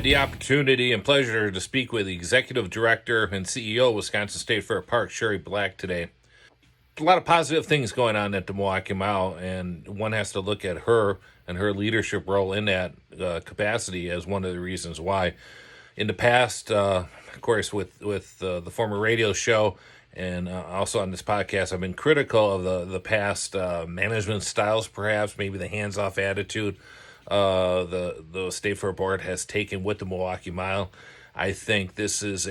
had the opportunity and pleasure to speak with the Executive Director and CEO of Wisconsin State Fair Park, Shari today. A lot of positive things going on at the Milwaukee Mile, and one has to look at her and her leadership role in that capacity as one of the reasons why. In the past, of course, with the former radio show and also on this podcast, I've been critical of the past management styles, perhaps, maybe the hands-off attitude the State Fair Board has taken with the Milwaukee Mile. I think this is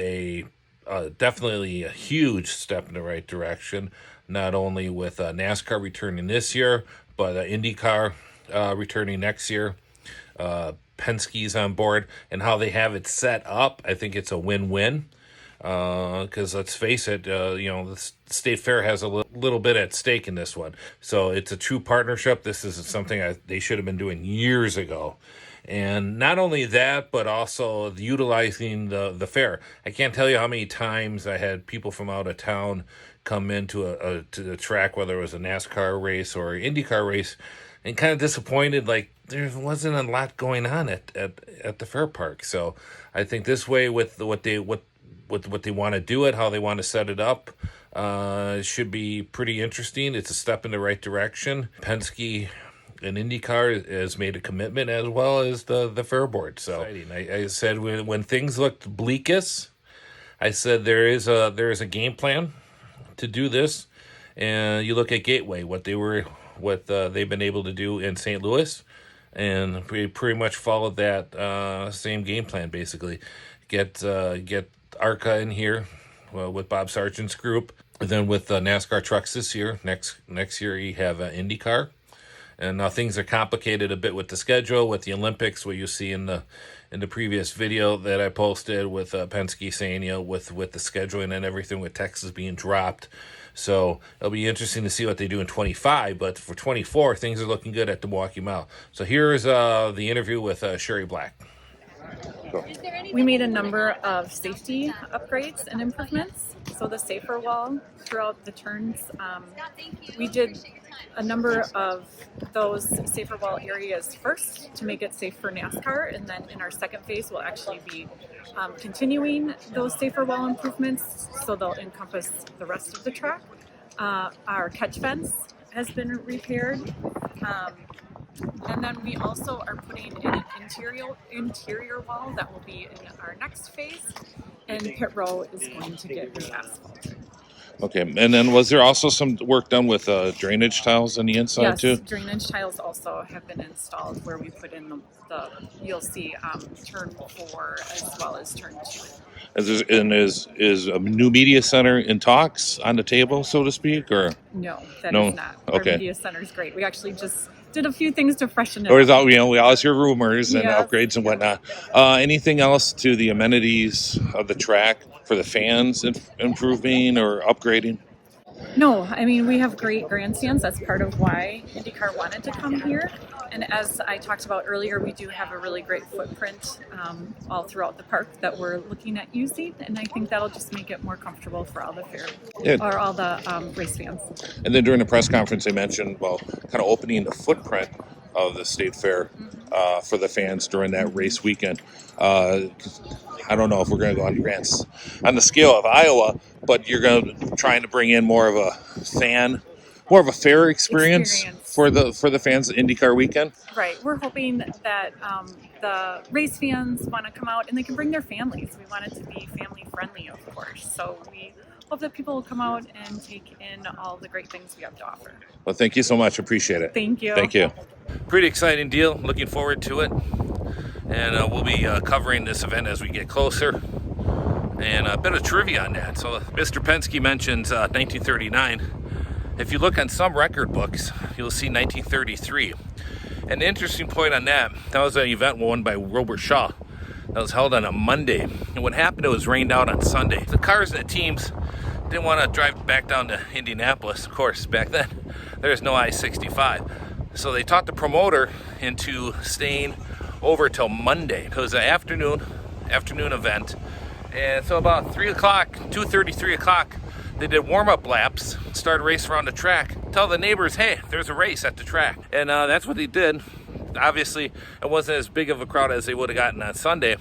definitely a huge step in the right direction, not only with NASCAR returning this year, but IndyCar returning next year. Penske's on board, and how they have it set up, I think it's a win-win. Because let's face it, the State Fair has a little bit at stake in this one. So it's a true partnership. This is something they should have been doing years ago. And not only that, but also utilizing the fair. I can't tell you how many times I had people from out of town come into to the track, whether it was a NASCAR race or an IndyCar race, and kind of disappointed, like there wasn't a lot going on at the fair park. So I think this way, with what they want to do it, how they want to set it up, should be pretty interesting. It's a step in the right direction. Penske and IndyCar has made a commitment, as well as the fair board. So I said when things looked bleakest, I said there is a game plan to do this, and you look at Gateway, what they've been able to do in St. Louis, and we pretty much followed that same game plan. Basically, get ARCA in here with Bob Sargent's group. And then with NASCAR trucks this year, next year you have IndyCar. And now things are complicated a bit with the schedule, with the Olympics, what you see in the previous video that I posted with Penske saying, with the scheduling and everything, with Texas being dropped. So it'll be interesting to see what they do in 25. But for 24, things are looking good at the Milwaukee Mile. So here's the interview with Shari. We made a number of safety upgrades and improvements. So the safer wall throughout the turns, we did a number of those safer wall areas first to make it safe for NASCAR, and then in our second phase we'll actually be continuing those safer wall improvements, so they'll encompass the rest of the track. Our catch fence has been repaired. And then we also are putting in an interior wall that will be in our next phase, and pit row is going to get re-asphalted. Okay, and then was there also some work done with drainage tiles on the inside too? Yes, drainage tiles also have been installed, where we put in you'll see turn 4 as well as turn 2. Is a new media center in talks on the table, so to speak, or no? That is not. Okay. Our media center is great. We actually just did a few things to freshen it up. Or we always hear rumors and upgrades and whatnot. Anything else to the amenities of the track for the fans improving or upgrading? No, I mean, we have great grandstands. That's part of why IndyCar wanted to come here. And as I talked about earlier, we do have a really great footprint all throughout the park that we're looking at using. And I think that'll just make it more comfortable for all the all the race fans. And then during the press conference, they mentioned, kind of opening the footprint of the State Fair for the fans during that race weekend. I don't know if we're going to go on the scale of Iowa, but you're trying to bring in more of a fair experience. For the fans at IndyCar weekend? Right. We're hoping that the race fans want to come out and they can bring their families. We want it to be family friendly, of course. So we hope that people will come out and take in all the great things we have to offer. Well, thank you so much. Appreciate it. Thank you. Thank you. Pretty exciting deal. Looking forward to it. And we'll be covering this event as we get closer. And a bit of trivia on that. So Mr. Penske mentions 1939. If you look on some record books, you'll see 1933. An interesting point on that was an event won by Robert Shaw. That was held on a Monday. And what happened, it was rained out on Sunday. The cars and the teams didn't want to drive back down to Indianapolis. Of course, back then, there was no I-65. So they talked the promoter into staying over till Monday. It was an afternoon event. And so about 2:30, 3 o'clock, they did warm-up laps, started a race around the track, tell the neighbors, hey, there's a race at the track. And that's what they did. Obviously, it wasn't as big of a crowd as they would have gotten on Sunday,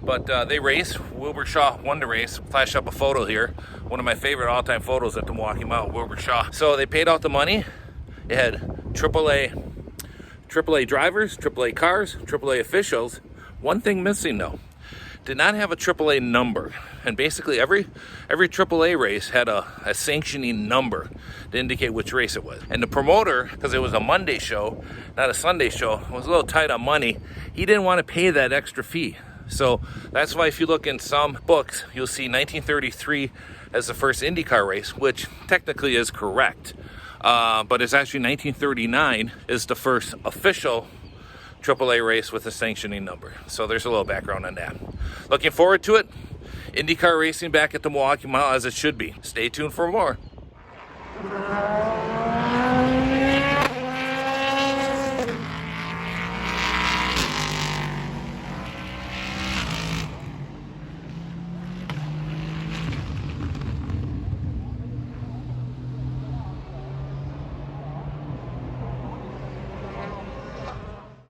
but they raced. Wilbur Shaw won the race. Flash up a photo here. One of my favorite all-time photos at the Milwaukee Mile, Wilbur Shaw. So they paid out the money. They had AAA drivers, AAA cars, AAA officials. One thing missing though, did not have a AAA number. And basically every AAA race had a sanctioning number to indicate which race it was. And the promoter, because it was a Monday show, not a Sunday show, was a little tight on money. He didn't want to pay that extra fee. So that's why if you look in some books, you'll see 1933 as the first IndyCar race, which technically is correct. But it's actually 1939 is the first official AAA race with a sanctioning number. So there's a little background on that. Looking forward to it. IndyCar racing back at the Milwaukee Mile as it should be. Stay tuned for more.